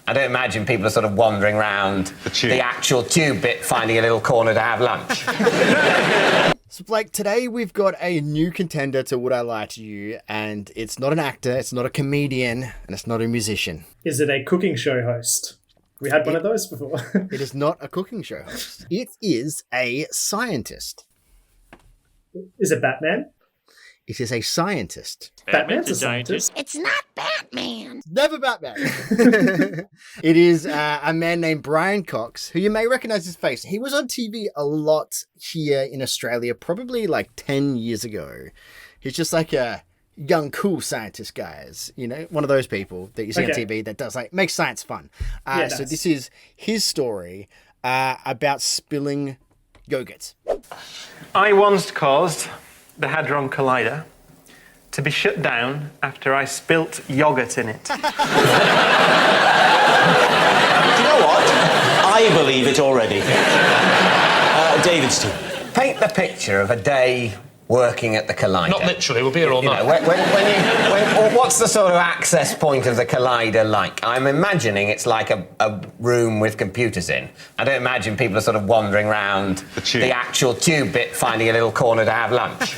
I don't imagine people are sort of wandering around the actual tube bit, finding a little corner to have lunch. So, Blake, today we've got a new contender to Would I Lie to You, and it's not an actor, it's not a comedian, and it's not a musician. Is it a cooking show host? We had one of those before. It is not a cooking show host. It is a scientist. Is it Batman? It is a scientist. Batman's a scientist. It's not Batman. Never Batman. It is a man named Brian Cox, who you may recognize his face. He was on TV a lot here in Australia, probably like 10 years ago. He's just like a young, cool scientist, guys. You know, one of those people that you see on TV that does makes science fun. So this is his story about spilling yogurt. I once caused the Hadron Collider to be shut down after I spilt yoghurt in it. Do you know what? I believe it already. David's team. Paint the picture of a day working at the Collider. Not literally, we'll be here all night. What's the sort of access point of the Collider like? I'm imagining it's like a room with computers in. I don't imagine people are sort of wandering around the actual tube bit, finding a little corner to have lunch.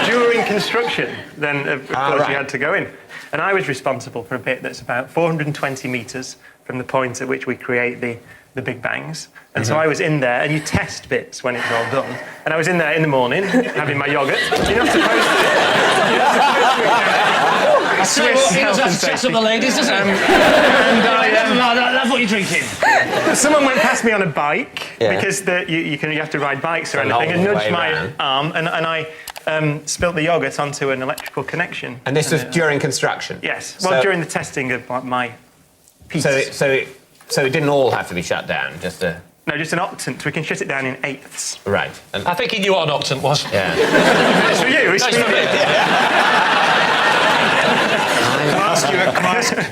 During construction, then, of course, you had to go in. And I was responsible for a bit that's about 420 metres from the point at which we create the Big Bangs. And so I was in there, and you test bits when it's all done. And I was in there in the morning, having my yoghurt. You're not supposed to. Swiss health and safety. Up the ladies, doesn't it? That's what you're drinking. Someone went past me on a bike, because you have to ride bikes or anything, and nudged my arm, and I spilt the yoghurt onto an electrical connection. And this was during construction? Yes. Well, during the testing of my piece. So it didn't all have to be shut down, just a... No, just an octant. We can shut it down in eighths. Right. And I think he knew what an octant was. Yeah. It's for you. It's for me.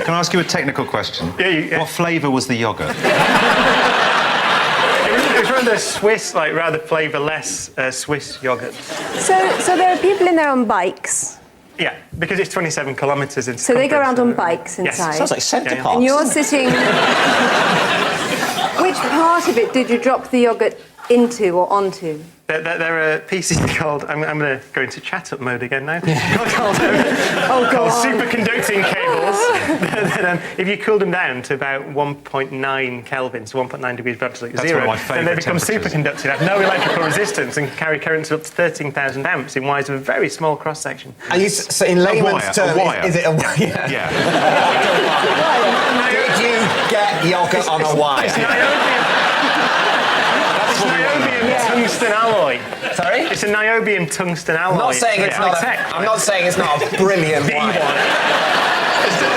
Can I ask you a technical question? Yeah. What flavour was the yoghurt? It was rather Swiss, like rather flavourless Swiss yoghurt. So there are people in there on bikes. Yeah, because it's 27 kilometres in So they go around on bikes inside? Sounds like Centre Parks. And you're sitting... Which part of it did you drop the yoghurt into or onto? There are pieces called... I'm going to go into chat-up mode again now. called superconducting cables. If you cool them down to about 1.9 Kelvin, so 1.9 degrees above absolute zero, then they become superconducting, have no electrical resistance, and carry currents of up to 13,000 amps in wires of a very small cross-section. So in layman's terms, is it a wire? Yeah. Did you get yoghurt on a wire? It's niobium tungsten alloy. Sorry? It's a niobium tungsten alloy. I'm not saying it's not a brilliant wire.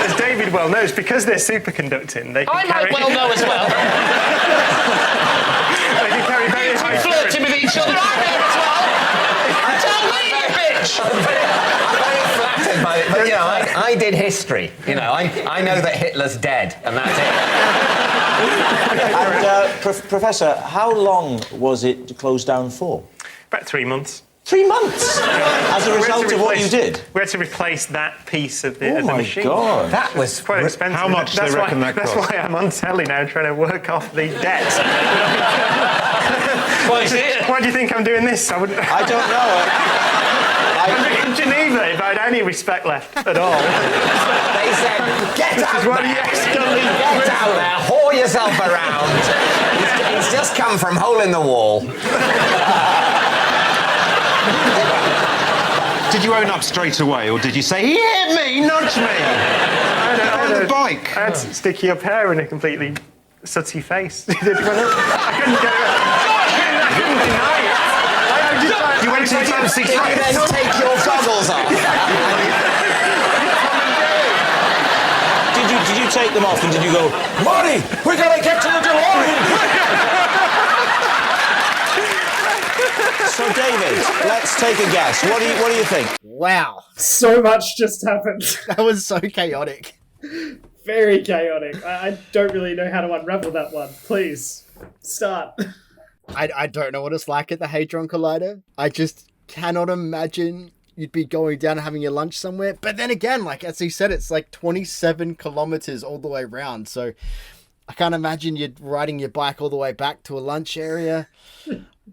As David well knows, because they're superconducting, they can I carry... might well know as well. They can carry very high currents. Flirting with each other. I know as well. Tell me, you bitch. I'm very flattered by it, but, you know, I did history. You know, I know that Hitler's dead, and that's it. And, Professor, how long was it closed down for? About 3 months. 3 months? As a result of what you did? We had to replace that piece of the machine. Oh, my God. That was quite expensive. How much do they reckon that cost? That's why I'm on telly now trying to work off the debt. Why do you think I'm doing this? I don't know. I'm in Geneva, if I had any respect left at all. They said, get out there, whore yourself around. He's just come from hole in the wall. Did you own up straight away, or did you say, he hit me, nudge me? On the bike. I had sticky up hair and a completely sooty face. I couldn't deny it. You went to the fancy Did you then take your goggles off? Did you take them off and did you go, Marty, we gotta get to the DeLorean! So, David, let's take a guess. What do you think? Wow. So much just happened. That was so chaotic. Very chaotic. I don't really know how to unravel that one. Please, start. I don't know what it's like at the Hadron Collider. I just cannot imagine you'd be going down and having your lunch somewhere. But then again, like as he said, it's like 27 kilometers all the way around. So I can't imagine you're riding your bike all the way back to a lunch area.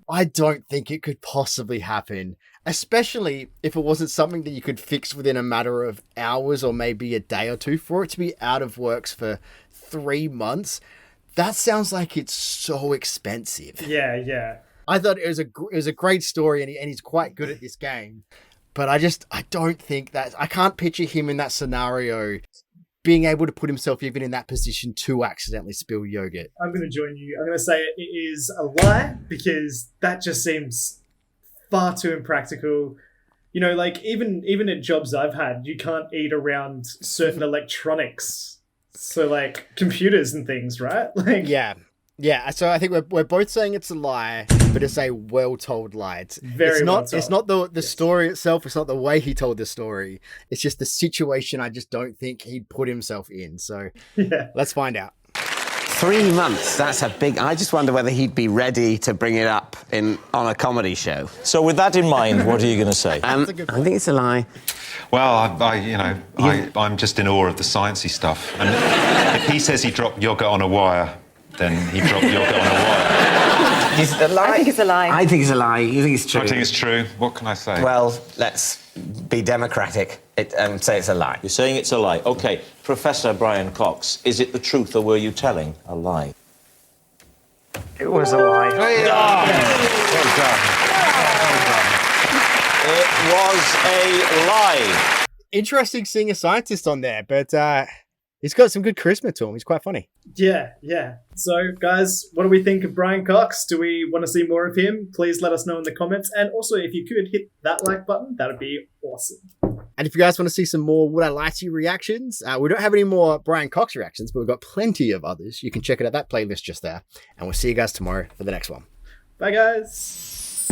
I don't think it could possibly happen, especially if it wasn't something that you could fix within a matter of hours or maybe a day or two. For it to be out of works for 3 months, that sounds like it's so expensive. Yeah. I thought it was a great story, and he's quite good at this game. But I don't think that I can't picture him in that scenario being able to put himself even in that position to accidentally spill yogurt. I'm going to join you. I'm going to say it is a lie because that just seems far too impractical. You know, like even at jobs I've had, you can't eat around certain electronics. So like computers and things, right? Like Yeah, so I think we're both saying it's a lie, but it's a well-told lie. It's not the story itself. It's not the way he told the story. It's just the situation I just don't think he'd put himself in. So let's find out. 3 months, that's a big... I just wonder whether he'd be ready to bring it up on a comedy show. So with that in mind, what are you going to say? I think it's a lie. Well, I'm just in awe of the sciencey stuff. And if he says he dropped yogurt on a wire, then he dropped yogurt on a wire. Is it a lie? I think it's a lie. I think it's a lie. You think it's true? I think it's true. What can I say? Well, let's be democratic and say it's a lie. You're saying it's a lie. OK, Professor Brian Cox, is it the truth or were you telling a lie? It was a lie. Well done. It was a lie. Interesting seeing a scientist on there, but he's got some good charisma to him. He's quite funny. Yeah. So, guys, what do we think of Brian Cox? Do we want to see more of him? Please let us know in the comments. And also, if you could hit that like button, that would be awesome. And if you guys want to see some more Would I Lie to You reactions, we don't have any more Brian Cox reactions, but we've got plenty of others. You can check it out, that playlist just there. And we'll see you guys tomorrow for the next one. Bye, guys.